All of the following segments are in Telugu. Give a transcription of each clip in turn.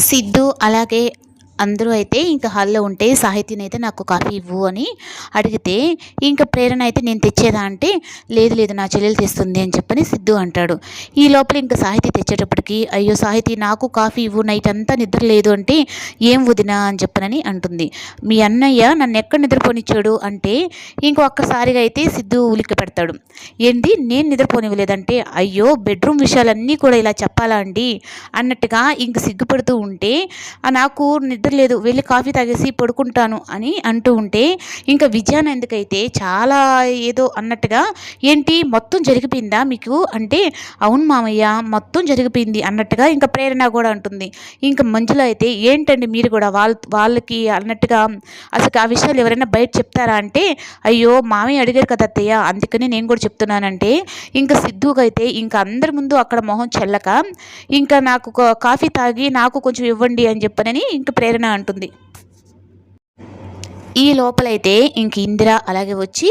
సిద్ధు అలాగే అందరూ అయితే ఇంకా హాల్‌లో ఉంటే సాహితీనైతే నాకు కాఫీ ఇవ్వు అని అడిగితే, ఇంక ప్రేరణ అయితే నేను తెచ్చేదా అంటే, లేదు లేదు నా చెల్లెలు తెస్తుంది అని చెప్పని సిద్ధు అంటాడు. ఈ లోపల ఇంక సాహితీ తెచ్చేటప్పటికి, అయ్యో సాహితీ నాకు కాఫీ ఇవ్వు నైట్ అంతా నిద్ర లేదు అంటే, ఏం వదినా అని చెప్పనని అంటుంది. మీ అన్నయ్య నన్నెక్కడ నిద్రపోనిచ్చాడు అంటే, ఇంక ఒక్కసారిగా అయితే సిద్ధు ఉలిక్కి పెడతాడు. ఏంటి నేను నిద్రపోనివ్వలేదంటే, అయ్యో బెడ్‌రూమ్ విషయాలన్నీ కూడా ఇలా చెప్పాలా అండి అన్నట్టుగా ఇంక సిగ్గుపడుతూ ఉంటే, నాకు నిద్ర లేదు వెళ్ళి కాఫీ తాగేసి పడుకుంటాను అని అంటూ ఉంటే, ఇంకా విజయానంద్‌కైతే చాలా ఏదో అన్నట్టుగా, ఏంటి మొత్తం జరిగిపోయిందా మీకు అంటే, అవును మామయ్య మొత్తం జరిగిపోయింది అన్నట్టుగా ఇంకా ప్రేరణ కూడా అంటుంది. ఇంకా మంజుల అయితే ఏంటండి మీరు కూడా వాళ్ళకి అన్నట్టుగా అసలు ఆ విషయాలు ఎవరైనా బయట చెప్తారా అంటే, అయ్యో మామయ్య అడిగారు కదా అత్తయ్య అందుకని నేను కూడా చెప్తున్నానంటే, ఇంకా సిద్ధుకైతే ఇంకా అందరి ముందు అక్కడ మొహం చెల్లక, ఇంకా నాకు కాఫీ తాగి నాకు కొంచెం ఇవ్వండి అని చెప్పనని ఇంక ప్రేరణ అంటుంది. ఈ లోపలైతే ఇంక ఇందిర అలాగే వచ్చి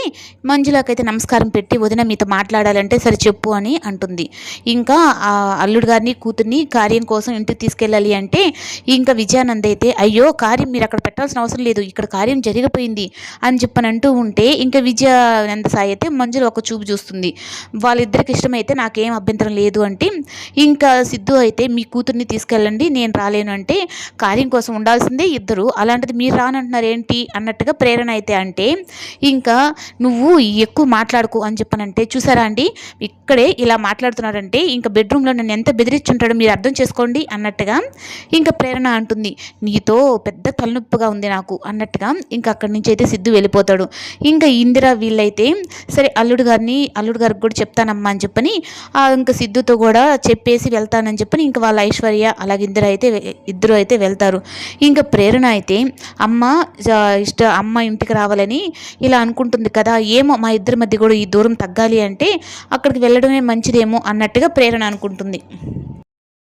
మంజులకైతే నమస్కారం పెట్టి, వదిన మీతో మాట్లాడాలంటే సరే చెప్పు అని అంటుంది. ఇంకా ఆ అల్లుడు గారిని కూతుర్ని కార్యం కోసం ఇంటికి తీసుకెళ్ళాలి అంటే, ఇంకా విజయానంద్ అయితే అయ్యో కార్యం మీరు అక్కడ పెట్టాల్సిన అవసరం లేదు ఇక్కడ కార్యం జరిగిపోయింది అని చెప్పని అంటూ ఉంటే, ఇంకా విజయానంద సాయి అయితే మంజుల ఒక చూపు చూస్తుంది. వాళ్ళిద్దరికి ఇష్టమైతే నాకేం అభ్యంతరం లేదు అంటే, ఇంకా సిద్ధు అయితే మీ కూతుర్ని తీసుకెళ్ళండి నేను రాలేను అంటే, కార్యం కోసం ఉండాల్సిందే ఇద్దరు అలాంటిది మీరు రానంటున్నారు ఏంటి అన్నట్టుగా ప్రేరణ అయితే అంటే, ఇంకా నువ్వు ఎక్కువ మాట్లాడుకో అని చెప్పనంటే, చూసారా అండి ఇక్కడే ఇలా మాట్లాడుతున్నాడంటే ఇంకా బెడ్రూమ్లో నన్ను ఎంత బెదిరించుంటాడో మీరు అర్థం చేసుకోండి అన్నట్టుగా ఇంకా ప్రేరణ అంటుంది. నీతో పెద్ద తలనొప్పిగా ఉంది నాకు అన్నట్టుగా ఇంకా అక్కడి నుంచి అయితే సిద్ధు వెళ్ళిపోతాడు. ఇంకా ఇందిర వీళ్ళైతే సరే అల్లుడు గారికి కూడా చెప్తానమ్మా అని చెప్పని ఇంకా సిద్ధుతో కూడా చెప్పేసి వెళ్తానని చెప్పని ఇంకా వాళ్ళ ఐశ్వర్య అలాగే ఇందిర అయితే ఇద్దరు అయితే వెళ్తారు. ఇంకా ప్రేరణ అయితే అమ్మ ఇంటికి రావాలని ఇలా అనుకుంటుంది కదా, ఏమో మా ఇద్దరి మధ్య కూడా ఈ దూరం తగ్గాలి అంటే అక్కడికి వెళ్ళడమే మంచిదేమో అన్నట్టుగా ప్రేరణ అనుకుంటుంది.